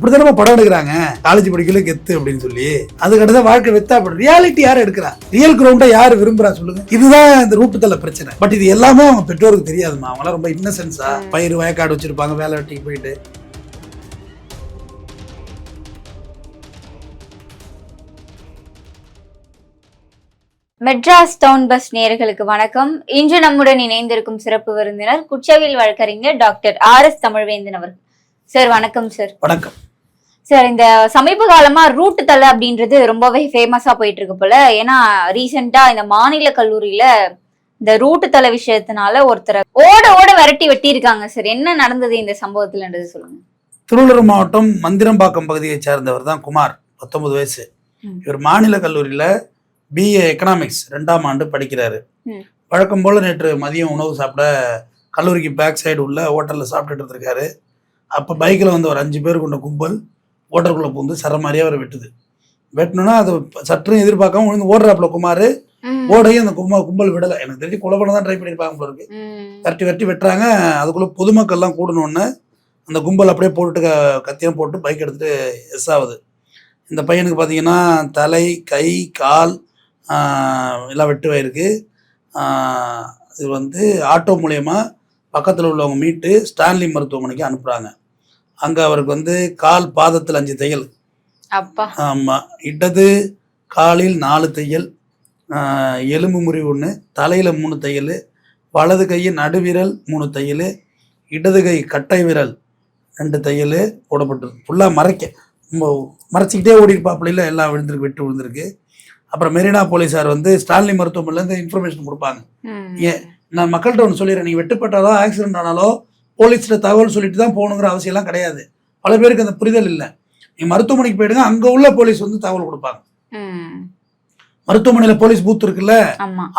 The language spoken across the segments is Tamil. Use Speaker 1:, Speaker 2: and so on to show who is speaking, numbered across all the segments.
Speaker 1: அப்படித்தானே படம் எடுக்கிறாங்க, காலேஜ் படிக்கல கெத்து அப்படின்னு சொல்லி. அதுக்கடுத்த வாழ்க்கை வெத்தா ரியாலிட்டி யார் எடுக்கிறா, ரியல் கிரவுண்டை யார் விரும்புறா சொல்லுங்க. இதுதான் இந்த ரூட்டு தள்ள பிரச்சனை. பட் இது எல்லாமே அவங்க பெற்றோருக்கு தெரியாதுமா. அவங்களாம் ரொம்ப இன்னசென்ஸா பயிர் வயக்காடு வச்சிருப்பாங்க, வேலை வெட்டிக்கு போயிட்டு.
Speaker 2: மெட்ராஸ் டவுன் பஸ் நேயர்களுக்கு வணக்கம். இன்று நம்முடன் இணைந்திருக்கும் சிறப்பு விருந்தினர் குற்றவியல் வழக்கறிஞர் டாக்டர் RS தமிழ்வேந்தன் அவர்கள். சார் வணக்கம். சார்
Speaker 1: வணக்கம்
Speaker 2: சார். இந்த சமீப காலமா ரூட் தள்ள அப்படின்றது ரொம்பவே ஃபேமஸா போயிட்டு இருக்கு போல. ஏன்னா ரீசெண்டா இந்த மாநில கல்லூரியில இந்த ரூட்டு தள்ள விஷயத்தினால ஒருத்தரை ஓட விரட்டி வெட்டி இருக்காங்க. சார் என்ன நடந்தது இந்த சம்பவத்துலன்றது சொல்லுங்க.
Speaker 1: திருவள்ளூர் மாவட்டம் மந்திரம்பாக்கம் பகுதியை சேர்ந்தவர் தான் குமார், 19 வயசு. இவர் மாநில கல்லூரியில BA எக்கனாமிக்ஸ் 2ஆம் ஆண்டு படிக்கிறாரு. வழக்கம் போல நேற்று மதியம் உணவு சாப்பிட கல்லூரிக்கு பேக் சைடு உள்ள ஹோட்டலில் சாப்பிட்டுட்டு இருந்திருக்காரு. அப்போ பைக்கில் வந்து ஒரு 5 பேர் கொண்ட கும்பல் ஹோட்டலுக்குள்ளே பூந்து சரமாரியாக அவரை வெட்டுது. வெட்டணும்னா அது சற்றும் எதிர்பார்க்காம விழுந்து ஓடுறாப்புல குமார். ஓடையும் அந்த கும்பல் விடலை. எனக்கு தெரிஞ்சு கொலை பண்ண தான் ட்ரை பண்ணியிருப்பாங்க போல இருக்கு. விரட்டி வெட்டுறாங்க. அதுக்குள்ளே பொதுமக்கள்லாம் கூடணுன்னு அந்த கும்பல் அப்படியே போட்டுட்டு கத்தியம் போட்டு பைக் எடுத்துகிட்டு எஸ் ஆகுது. இந்த பையனுக்கு பார்த்தீங்கன்னா தலை, கை, கால் எல்லாம் வெட்டுவாயிருக்கு. இது வந்து ஆட்டோ மூலயமா பக்கத்தில் உள்ளவங்க மீட்டு ஸ்டான்லி மருத்துவமனைக்கு அனுப்புகிறாங்க. அங்கே அவருக்கு வந்து கால் பாதத்தில் 5 தையல், ஆமாம், இடது காலில் 4 தையல், எலும்பு முறிவு 1, தலையில் 3 தையல், வலது கையின் நடுவிரல் 3 தையல், இடது கை கட்டை விரல் 2 தையல் போடப்பட்டிருக்கு. ஃபுல்லாக மறைச்சிக்கிட்டே ஓடிருப்பாப்புல, எல்லாம் வெட்டு விழுந்திருக்கு. அப்புறம் மெரினா போலீஸார் வந்து ஸ்டான்லி மருத்துவமனையிலேருந்து இன்ஃபர்மேஷன் கொடுப்பாங்க. ஏன் நான் மக்கள்கிட்ட ஒன்று சொல்லிடுறேன், நீங்கள் வெட்டுப்பட்டாலோ ஆக்சிடென்ட் ஆனாலோ போலீஸ்கிட்ட தகவல் சொல்லிட்டு தான் போகணுங்கிற அவசியம்லாம் கிடையாது. பல பேருக்கு அந்த புரிதல் இல்லை. நீங்கள் மருத்துவமனைக்கு போயிடுங்க, அங்கே உள்ள போலீஸ் வந்து தகவல் கொடுப்பாங்க. மருத்துவமனையில் போலீஸ் பூத் இருக்குல்ல,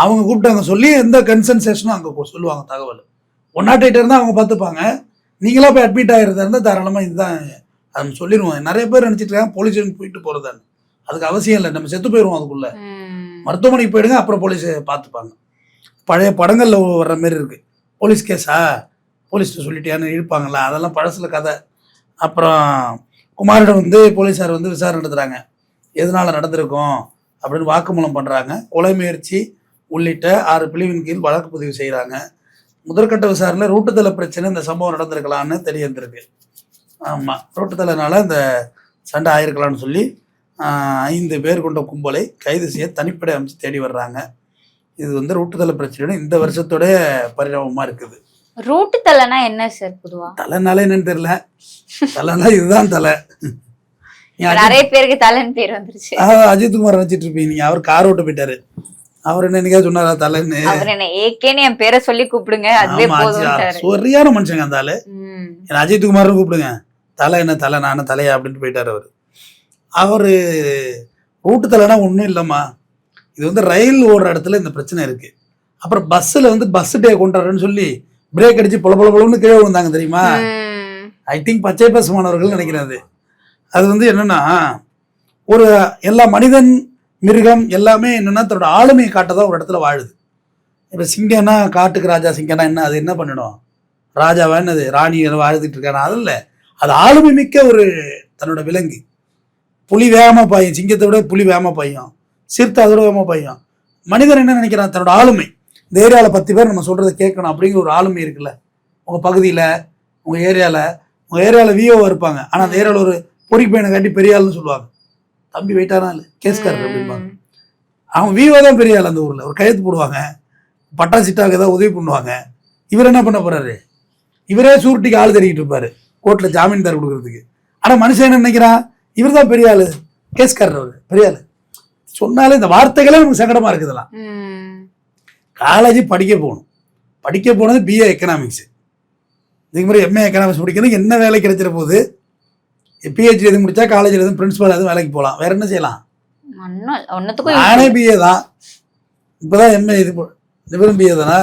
Speaker 1: அவங்க கூப்பிட்டு அங்கே சொல்லி எந்த கன்சன்சேஷனும் அங்கே சொல்லுவாங்க தகவல். 108 இருந்தால் அவங்க பார்த்துப்பாங்க. நீங்களா போய் அட்மிட் ஆகிறதா இருந்தால் தாராளமாக இதுதான் அது சொல்லிடுவோம். நிறைய பேர் நினச்சிட்டு இருக்காங்க போலீஸ் போயிட்டு போகிறதான்னு. அதுக்கு அவசியம் இல்லை, நம்ம செத்து போயிடுவோம். அதுக்குள்ள மருத்துவமனைக்கு போயிடுங்க, அப்புறம் போலீஸ் பார்த்துப்பாங்க. பழைய படங்களில் வர்ற மாரி இருக்குது. போலீஸ் கேஸா, போலீஸ்கிட்ட சொல்லிட்டியான்னு இழுப்பாங்களா, அதெல்லாம் பழசில் கதை. அப்புறம் குமாரிடம் வந்து போலீஸார் வந்து விசாரணை நடத்துகிறாங்க. எதனால் நடந்திருக்கும் அப்படின்னு வாக்குமூலம் பண்ணுறாங்க. கொலை முயற்சி உள்ளிட்ட 6 பிரிவின் கீழ் வழக்கு பதிவு செய்கிறாங்க. முதற்கட்ட விசாரணையில் ரூட்டுத்தல பிரச்சனை இந்த சம்பவம் நடந்திருக்கலான்னு தெரிய வந்திருக்கு. ஆமாம், ரூட்டுத்தலனால இந்த சண்டை ஆயிருக்கலாம்னு சொல்லி 5 பேர் கொண்ட கும்பலை கைது செய்ய தனிப்படை அமைச்சு தேடி வர்றாங்க. இது வந்து ரூட்டுத்தல பிரச்சனை இந்த வருஷத்தோட பரிணாமமா இருக்குது.
Speaker 2: ரூட்டு தலைனா என்ன சார்? பொதுவா
Speaker 1: தலைனால என்னன்னு தெரியல. தலைனா இதுதான் தலை.
Speaker 2: நிறைய பேருக்கு தலைன்னு பேர் வந்துருச்சு.
Speaker 1: அஜித் குமார் நினைச்சிட்டு இருப்பீங்க நீங்க. அவர் கார் ஓட்ட போயிட்டாரு. அவர் என்ன சொன்னாரா தலைன்னு?
Speaker 2: அவர் என்ன ஏகேன்னு என் பேரை சொல்லி கூப்பிடுங்க, அதுவே போதும்.
Speaker 1: சரியான மனுஷங்க அந்த ஆளு. அஜித் குமார்னு கூப்பிடுங்க. தலை என்ன தலை, நானும் தலையா அப்படின்ட்டு போயிட்டாரு அவரு. அவரு ரூட்டு தலைனா ஒன்றும் இல்லைம்மா. இது வந்து ரயில் ஓடுற இடத்துல இந்த பிரச்சனை இருக்கு. அப்புறம் பஸ்ஸில் வந்து பஸ் டே கொண்டாடுறேன்னு சொல்லி பிரேக் அடிச்சு பொலன்னு கீழே விழுந்தாங்க தெரியுமா? ஐ திங்க் பச்சை பஸ் மாணவர்கள் நினைக்கிறது. அது வந்து என்னன்னா, ஒரு எல்லா மனிதன் மிருகம் எல்லாமே என்னன்னா தன்னோட ஆளுமையை காட்டதான் ஒரு இடத்துல வாழுது. இப்போ சிங்கம்னா காட்டுக்கு ராஜா சிங்கம்னா என்ன, அது என்ன பண்ணிடும்? ராஜாவா என்னது, ராணி வாழ்ந்துட்டு இருக்கானா? அது இல்லை, அது ஆளுமை மிக்க ஒரு தன்னோட விலங்கு. புலி வேகமாக பாயும், சிங்கத்தை விட புலி வேகமாக பாயும், சிறுத்தை அதோட வேகமாக பாயும். மனிதன் என்ன நினைக்கிறான், தன்னோட ஆளுமை. இந்த ஏரியாவில் 10 பேர் நம்ம சொல்கிறத கேட்கணும் அப்படிங்கிற ஒரு ஆளுமை இருக்குல்ல. உங்கள் பகுதியில், உங்கள் ஏரியாவில் விஓ இருப்பாங்க. ஆனால் அந்த ஏரியாவில் ஒரு பொறிக்கு பையனை காட்டி பெரிய ஆள்னு சொல்லுவாங்க. தம்பி வெயிட்டானா இல்லை, கேஸ்காரர் அப்படின்பாங்க. அவங்க விஓ தான் பெரிய ஆள் அந்த ஊரில். ஒரு கையெழுத்து போடுவாங்க, பட்டாசிட்டாவுக்கு ஏதாவது உதவி பண்ணுவாங்க. இவர் என்ன பண்ண போகிறாரு, இவரே சூரிட்டிக்கு ஆள் தெரிவிக்கிட்டு இருப்பார் கோர்ட்டில் ஜாமீன்தார் கொடுக்கறதுக்கு. ஆனால் மனுஷன் என்ன நினைக்கிறான், இவர் தான் பெரிய ஆளு, கேஸ்காரர் அவர் பெரிய ஆளு. சொன்னாலே இந்த வார்த்தைகளே நமக்கு சங்கடமா இருக்குதுலாம். காலேஜ் படிக்க போனது BA எக்கனாமிக்ஸ். இதுக்கு முறை MA எக்கனாமிக்ஸ் முடிக்கணும். என்ன வேலை கிடைச்சிட போகுது? PhD எதுவும் முடிச்சா காலேஜில் எதுவும் பிரின்சிபல் எதுவும் வேலைக்கு போகலாம். வேற என்ன செய்யலாம்? நானே BA தான், இப்போதான் MA. இவரும் BA தானா?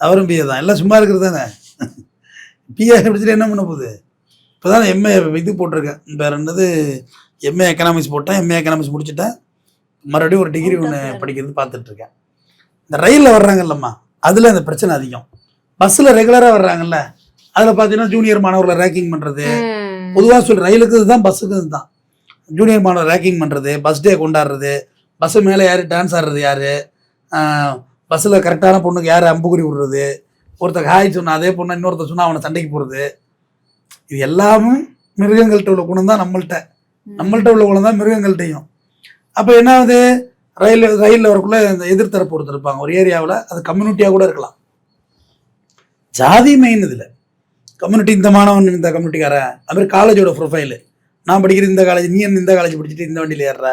Speaker 1: அவரும் BA தான். எல்லாம் சும்மா இருக்கிறது தானே. PA படிச்சுட்டு என்ன பண்ண போகுது? இப்போதான் MA இது போட்டிருக்கேன். வேற என்னது, MA எக்கனாமிக்ஸ் போட்டேன். MA எக்கனாமிக்ஸ் முடிச்சுட்டேன். மறுபடியும் ஒரு டிகிரி ஒன்று படிக்கிறது பார்த்துட்டு இருக்கேன். இந்த ரயிலில் வர்றாங்கல்லம்மா, அதில் இந்த பிரச்சனை அதிகம். பஸ்ஸில் ரெகுலராக வர்றாங்கல்ல, அதில் பார்த்தீங்கன்னா ஜூனியர் மாணவர்களை ரேக்கிங் பண்ணுறது, பொதுவாக சொல்லி ரயிலுக்கு இதுதான், பஸ்ஸுக்கு இதுதான். ஜூனியர் மாணவர் ரேக்கிங் பண்ணுறது, பஸ் டே கொண்டாடுறது, பஸ்ஸு மேலே யார் டான்ஸ் ஆடுறது, யார் பஸ்ஸில் கரெக்டான பொண்ணுக்கு யார் அம்புக்குறி விடுறது, ஒருத்தர் ஹாய் சொன்னால் அதே பொண்ணு இன்னொருத்தர் சொன்னால் அவனை சண்டைக்கு போகிறது, இது எல்லாமும் மிருகங்கள்கிட்ட உள்ள குணம் தான் நம்மள்கிட்ட உள்ள குணம் தான் மிருகங்கள்கிட்டையும். அப்போ என்ன ஆகுது, ரயிலில் வரக்குள்ள இந்த எதிர்த்தரப்பு ஒருத்தர் இருப்பாங்க ஒரு ஏரியாவில், அது கம்யூனிட்டியாக கூட இருக்கலாம். ஜாதி மெயின் இதில் கம்யூனிட்டி, இந்த மாணவன் இந்த கம்யூனிட்டிக்காரன், அதுமாதிரி காலேஜோட ப்ரொஃபைலு, நான் படிக்கிற இந்த காலேஜ், நீ இந்த காலேஜ் படிச்சுட்டு இந்த வண்டியில் ஏறுற.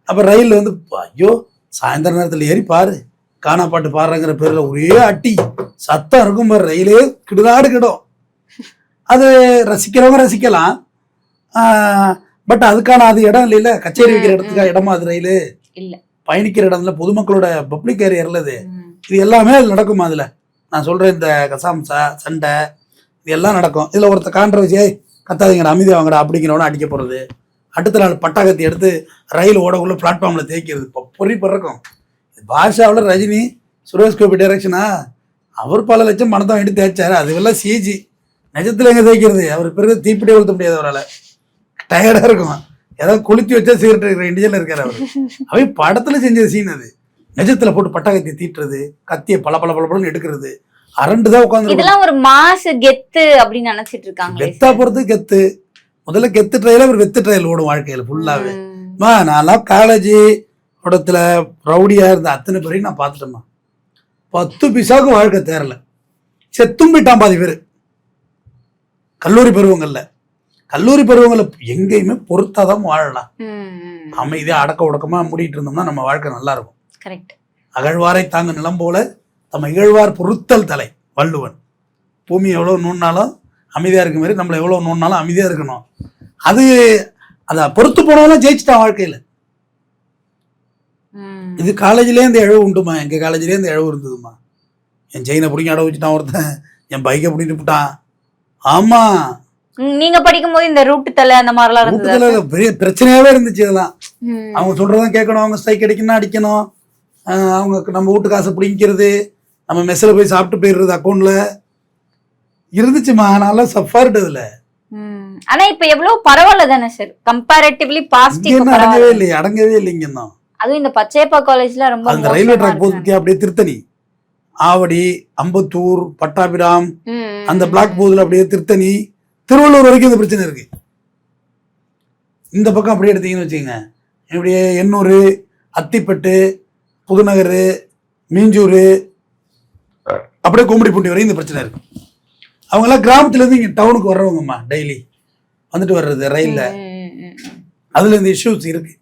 Speaker 1: அப்போ ரயிலில் வந்து ஐயோ சாயந்தர நேரத்தில் ஏறி பாரு, காணா பாட்டு பாடுறங்கிற பேரில் ஒரே அட்டி சத்தம் இருக்கும் பாரு, ரயிலே கிடுதாடு கிடும். அது ரசிக்கிறவங்க ரசிக்கலாம், பட் அதுக்கான அது இடம் இல்லைல்ல, கச்சேரி வைக்கிற இடத்துக்காக இடமா அது ரயில்
Speaker 2: இல்லை, பயணிக்கிற
Speaker 1: இடம் இல்லை, பொதுமக்களோட பப்ளிக் ஏரியாவில் இது எல்லாமே அது நடக்குமா. அதில் நான் சொல்கிறேன், இந்த கசாம்சா சண்டை இது எல்லாம் நடக்கும். இதில் ஒருத்தர் கான்ட்ரவர்சியை கத்தாதீங்கடா அமைதி வாங்கடா அப்படிங்கிறவன அடிக்க போகிறது, அடுத்த நாள் பட்டாக்கத்தி எடுத்து ரயில் ஓடக்குள்ள பிளாட்ஃபார்மில் தேய்க்கிறது, இப்போ பொறி பிறக்கும். பாஷாவில் ரஜினி சுரேஷ் கோபி டைரக்ஷனா, அவர் பல லட்சம் பணத்தை வாங்கிட்டு தேய்ச்சாரு, அதுவெல்லாம் சிஜி. நிஜத்தில் எங்கே தேய்க்கிறது, அவர் பிறகு தீப்பிட்டே கொளுத்த முடியாது, அவரால் டயர்டாக இருக்கும். ஏதாவது கொளுத்தி வச்சா சிகரெட் இருக்கிற இண்டியனில் இருக்கார் அவர். அவை படத்தில் செஞ்ச சீன் அது. நிஜத்தில் போட்டு பட்டாக்கத்தி தீட்டுறது, கத்தியை பல பல பல பலன்னு எடுக்கிறது, அரண்டுதான் உட்காந்து.
Speaker 2: இதெல்லாம் ஒரு மாசு கெத்து அப்படின்னு நினைச்சிட்டு இருக்காங்க.
Speaker 1: கெத்தா போறது கெத்து. முதல்ல கெத்து ட்ரையல ஒரு வெத்து ட்ரையல் ஓடும் வாழ்க்கையில ஃபுல்லாவே. நான்லாம் காலேஜ் இடத்துல ரவுடியா இருந்த அத்தனை பேரையும் நான் பார்த்துட்டேம்மா. 10 பைசாவுக்கு வாழ்க்கை தேரல, செத்தும் போயிட்டான் பாதி பேர். கல்லூரி பருவங்கள்ல எங்கேயுமே பொறுத்தாதான் வாழலாம். அமைதியா அடக்க உடக்கமா மூடிட்டு இருந்தோம்னா நம்ம வாழ்க்கை நல்லா இருக்கும். அகழ்வாரை தாங்க நிலம் போல நம்ம இகழ்வார் பொறுத்தல் தலை வள்ளுவன். பூமி எவ்வளோ நோண்டாலும் அமைதியாக இருக்க மாதிரி நம்மளை எவ்வளோ நோண்டாலும் அமைதியாக இருக்கணும். அதை பொறுத்து போனவெல்லாம் ஜெயிச்சுட்டான் வாழ்க்கையில். இது காலேஜ்லேயே இந்த இழவு உண்டுமா, எங்கள் காலேஜ்லேயே இந்த இழவு இருந்ததுமா. என் செயினை பிடிக்க அட வச்சுட்டான் ஒருத்தன், என் பைக்கை பிடிட்டு விட்டான். ஆமா,
Speaker 2: நீங்க படிக்கும் போது இந்த ரூட்டு தலை அந்த மாதிரிலாம்
Speaker 1: பெரிய பிரச்சனையாவே இருந்துச்சு. இதெல்லாம் அவங்க சொல்றதான் கேட்கணும், அவங்க ஸ்ட்ரைக் அடிக்கணும்னா அடிக்கணும், அவங்க நம்ம வீட்டு காசை பிடிக்கிறது, நம்ம மெஸ்ஸில் போய் சாப்பிட்டு போயிடுறது அக்கௌண்ட்ல இருந்துச்சுமா. நல்லா சஃபார்ட் அதுல.
Speaker 2: ஆனா இப்ப எவ்வளவு பரவாயில்ல தானே சார், கம்பேரிட்டிவ்லி பாசிட்டிவ்.
Speaker 1: அடங்கவே இல்லைங்க தான்.
Speaker 2: அதுவும் இந்த பச்சையப்பா காலேஜ்ல ரொம்ப
Speaker 1: அந்த ரயில்வே ட்ராக் போகுது அப்படியே திருத்தணி, ஆவடி, அம்பத்தூர், பட்டாபிராம், அந்த பிளாக் போகுதுல அப்படியே திருத்தணி, திருவள்ளூர் வரைக்கும் இந்த பிரச்சனை இருக்கு. இந்த பக்கம் அப்படியே எடுத்தீங்கன்னு வச்சுக்கோங்க, இப்படியே எண்ணூர், அத்திப்பட்டு, புதுநகர், மீஞ்சூர், அப்படியே கோம்படிப்பட்டி வரையும் இந்த பிரச்சனை இருக்கு. அவங்கெல்லாம் கிராமத்துலேருந்து இங்கே டவுனுக்கு வர்றவங்கம்மா, டெய்லி வந்துட்டு வர்றது ரயிலில். அதில் இந்த இஷ்யூஸ் இருக்கு.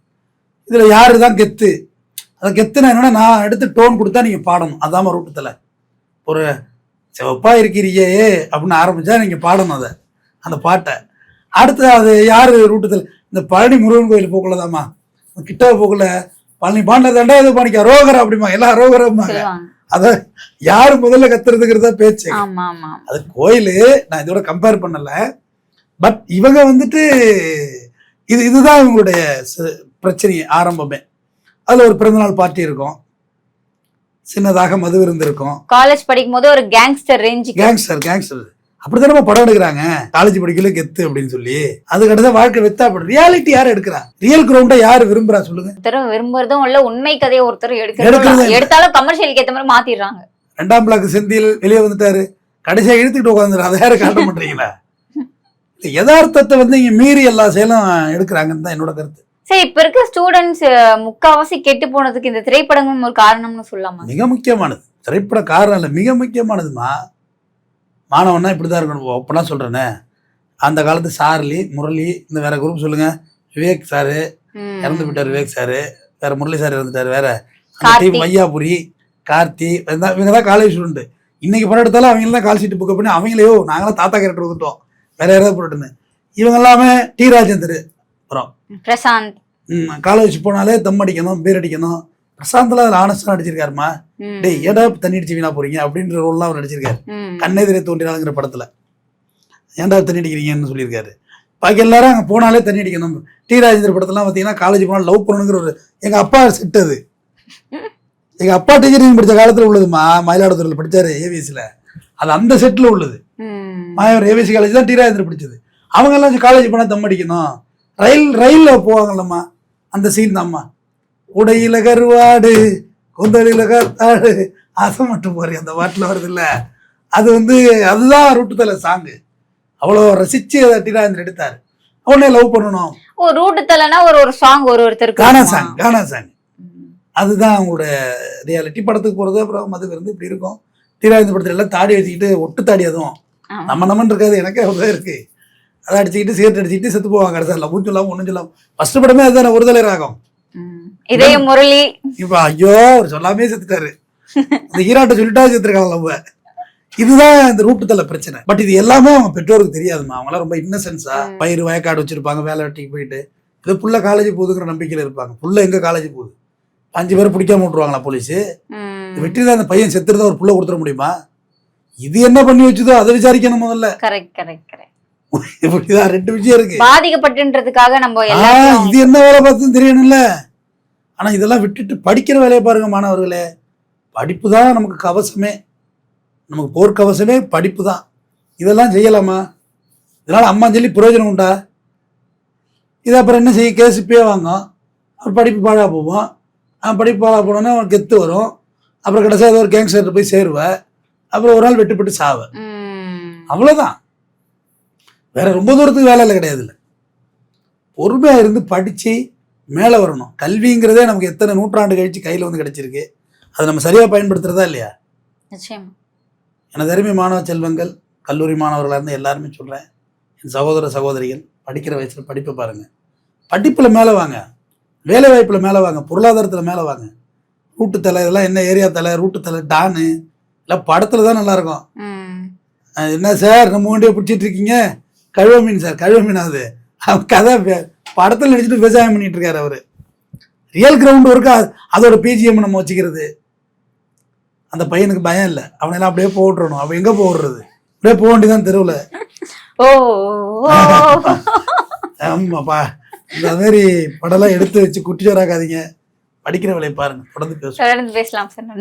Speaker 1: இதில் யாரு தான் கெத்து, அதை கெத்துனா என்னன்னா, நான் எடுத்து டோன் கொடுத்தா நீங்கள் பாடணும். அதாம ரூட்டத்தில் ஒரு சிவப்பா இருக்கிறியே அப்படின்னு ஆரம்பிச்சா நீங்கள் பாடணும் அதை, அந்த பாட்டை. அடுத்து அது யார் ரூட்டத்தில், இந்த பழனி முருகன் கோயில் போக்குள்ளதாம்மா, கிட்ட போக்குள்ள பழனி பாண்டில் தாண்டா எது பாணிக்க ரோகரா அப்படிமா, எல்லாம் ரோகரம்பாங்க. அத யாரு முதல்ல கத்துறதுங்கிறதா பேச்சு. அது கோயிலு, நான் இதோட கம்பேர் பண்ணல. பட் இவங்க வந்துட்டு இதுதான் இவங்களுடைய பிரச்சனை ஆரம்பமே. அதுல ஒரு பிறந்தநாள் பார்ட்டி இருக்கும், சின்னதாக மது விருந்து இருக்கும்.
Speaker 2: காலேஜ் படிக்கும் போது ஒரு கேங்ஸ்டர்
Speaker 1: அப்படித்தான் நம்ம படம் எடுக்கிறாங்க. காலேஜ் படிக்கல கெத்து அப்படின்னு சொல்லி, அதுக்கடுத்த வாழ்க்கை வெத்தா. ரியாலிட்டி யாரு எடுக்கிறா, ரியல் கிரவுண்ட யாரு விரும்புறா சொல்லுங்க.
Speaker 2: விரும்புறதும் இல்ல, உண்மை கதையை ஒருத்தர் எடுத்தாலும் கமர்ஷியலுக்கு ஏத்த மாதிரி மாத்திடுறாங்க.
Speaker 1: 2ஆம் பிளாக் செந்தில் வெளியே வந்துட்டாரு, கடைசியா இழுத்துக்கிட்டு உட்காந்துரு, அதை யாரும் காட்ட மாட்டீங்களா? யதார்த்தத்தை வந்து இங்க மீறி எல்லா செயலும் எடுக்கிறாங்கன்னு தான் என்னோட கருத்து.
Speaker 2: சரி, இப்ப இருக்க ஸ்டூடெண்ட்ஸ் முக்காவாசி கெட்டு போனதுக்கு இந்த திரைப்படங்களும் ஒரு காரணம்னு சொல்லலாமா?
Speaker 1: மிக முக்கியமானது. திரைப்பட காரணம் இல்ல, மிக முக்கியமானதுமா. மாணவன்னா இப்படிதான் இருக்கணும். அப்பெல்லாம் சொல்றேனே, அந்த காலத்து சார்லி, முரளி, இந்த வேற குரூப் சொல்லுங்க, விவேக் சாரு இறந்து விட்டாரு, விவேக் சாரு வேற, முரளி சார் இறந்துட்டாரு வேற, வையாபுரி, கார்த்தி, இவங்க தான் காலேஜ் ஸ்டூடெண்ட். இன்னைக்கு படம் எடுத்தாலும் அவங்க தான் கால் ஷீட் புக் பண்ணி அவங்களையோ நாங்களாம் தாத்தா கேரக்டர் வந்துட்டோம், வேற யாராவது போட்டுன்னு. இவங்க எல்லாமே டி ராஜேந்தர், அப்புறம்
Speaker 2: பிரசாந்த்.
Speaker 1: காலேஜ் போனாலே தம் அடிக்கணும், பேர் அடிக்கணும். பிரசாந்த்லாம் அதில் ஆனஸ்டா நடிச்சிருக்காருமா. டேய் ஏடா தண்ணி அடிச்சு வீணா போறீங்க அப்படின்ற ரோல்லாம் அவர் நடிச்சிருக்காரு. கண்ணெதிரே தோன்றினாலுங்கிற படத்துல ஏன்டா தண்ணி அடிக்கிறீங்கன்னு சொல்லியிருக்காரு. பாக்கி எல்லாரும் அங்கே போனாலே தண்ணி அடிக்கணும். டி ராஜேந்திர படத்துலாம் பார்த்தீங்கன்னா காலேஜ் போனால் லவ் பண்ணணுங்கிற ஒரு, எங்க அப்பா செட் அது. எங்க அப்பா டீச்சரிங் படித்த காலத்துல உள்ளதுமா, மயிலாடுதுறையில் படிச்சாரு ஏவிஎஸ்ல, அது அந்த செட்ல உள்ளது. மாயவர் ஏவிஎஸ் காலேஜ் தான் டி ராஜேந்திர படிச்சது. அவங்க எல்லாம் காலேஜ் போனால் தம் அடிக்கணும். ரயிலில் போவாங்கல்லம்மா, அந்த சீன் தான்மா. உடையில கருவாடு கொந்தளியில கத்தாடு ஆசை மட்டும் போறேன் அந்த பாட்டில் வருது இல்லை, அது அதுதான் ரூட்டு தலை சாங்கு. அவ்வளோ ரசிச்சு அதை டிராஜேந்திரன் எடுத்தாரு. அவனே லவ் பண்ணணும்.
Speaker 2: ரூட்டு தலைனா ஒரு சாங் ஒருத்தருக்கு
Speaker 1: கானா சாங் அதுதான் அவங்களோட ரியாலிட்டி. படத்துக்கு போறது அப்புறம் மது இருந்து இப்படி இருக்கும். டிராஜேந்திரன் படத்துல எல்லாம் தாடி வச்சுக்கிட்டு ஒட்டு தாடி, அதுவும் நம்மன்னு இருக்காது, எனக்கே அவ்வளோதான் இருக்கு. அதை அடிச்சுக்கிட்டு சிகரெட் அடிச்சுக்கிட்டு செத்து போவாங்க. கடைசியில் லவ் சொல்லாம ஒன்றும் சொல்லாம. ஃபர்ஸ்ட் படமே அதுதான், ஒரு தலை ராகம்.
Speaker 2: இதே முரளி
Speaker 1: இப்ப ஐயோ சொல்லாமே செத்துட்டாரு. இந்த ஈராட்ட சொல்லிட்டா செத்துருக்காங்க லவ். இதுதான் இந்த ரூட்டு தலை பிரச்சனை. பட் இது எல்லாமே அவங்க பெற்றோருக்கு தெரியாதுமா. அவங்களாம் ரொம்ப இன்னசென்ஸா பயிர் வயக்காடு வச்சிருப்பாங்க, வேலை வெட்டிக்கு போயிட்டு இது புள்ள காலேஜ் போகுதுங்கிற நம்பிக்கையில இருப்பாங்க. புள்ள எங்க காலேஜ் போகுது, 5 பேரை பிடிக்காம விட்டுருவாங்களா போலீஸ்? வெட்டிதான் அந்த பையன் செத்துறதா ஒரு புள்ள கொடுத்துட முடியுமா? இது என்ன பண்ணி வச்சுதோ அதை விசாரிக்கணும் முதல்ல. இப்படிதான் 2 விஷயம் இருக்கு.
Speaker 2: பாதிக்கப்பட்டுன்றதுக்காக நம்ம
Speaker 1: இது என்ன வேலை பார்த்துன்னு தெரியணும்ல. ஆனா இதெல்லாம் விட்டுட்டு படிக்கிற வேலையை பாருங்க மாணவர்களே. படிப்பு தான் நமக்கு கவசமே, நமக்கு போர்க்கவசமே படிப்பு தான். இதெல்லாம் செய்யலாமா? இதனால அம்மா சொல்லி பிரயோஜனம் உண்டா? இது அப்புறம் என்ன செய்ய, கேஸ் இப்பயே வாங்கும், அப்புறம் படிப்பு பாழா போவோம். படிப்பு பாழா போனோன்னா அவன் கெத்து வரும். அப்புறம் கடைசியாக ஏதோ ஒரு கேங்ஸ்டர் போய் சேருவேன். அப்புறம் ஒரு நாள் வெட்டுப்பட்டு சாவ. அவ்வளோதான், வேற ரொம்ப தூரத்துக்கு வேலை இல்லை, கிடையாது. இல்லை, பொறுமையாக இருந்து படித்து மேலே வரணும். கல்விங்கிறதே நமக்கு எத்தனை நூற்றாண்டு கழிச்சு கையில் கிடைச்சிருக்கு. அதை நம்ம சரியாக பயன்படுத்துறதா இல்லையா? எனது அருமை மாணவ செல்வங்கள், கல்லூரி மாணவர்களாக இருந்து எல்லாருமே சொல்கிறேன், என் சகோதர சகோதரிகள், படிக்கிற வயசில் படிப்பை பாருங்கள். படிப்பில் மேலே வாங்க, வேலை வாய்ப்பில் மேலே வாங்க, பொருளாதாரத்தில் மேலே வாங்க. ரூட்டு தலை இதெல்லாம் என்ன ஏரியா தலை, ரூட்டு தலை, டானு எல்லாம் படத்தில் தான் நல்லாயிருக்கும். என்ன சார் நம்ம வண்டியை பிடிச்சிட்டு இருக்கீங்க, கழுவ மீன் சார், கழுவ மீன். அது அவன் கதை படத்தில் நடிச்சுட்டு விவசாயம் பண்ணிட்டு இருக்காரு அவரு. ரியல் கிரவுண்ட் ஒர்க்கா அதோட பிஜிஎம் நம்ம வச்சுக்கிறது. அந்த பையனுக்கு பயம் இல்லை, அவனெல்லாம் அப்படியே போட்டுறணும். அவன் எங்க போடுறது, அப்படியே போக வேண்டியதான் தெருவில். ஆமாப்பா, இந்த மாதிரி படம்லாம் எடுத்து வச்சு குட்டிச்சோராக்காதீங்க. படிக்கிற வேலையை பாருங்க. தொடர்ந்து பேசலாம் சார்.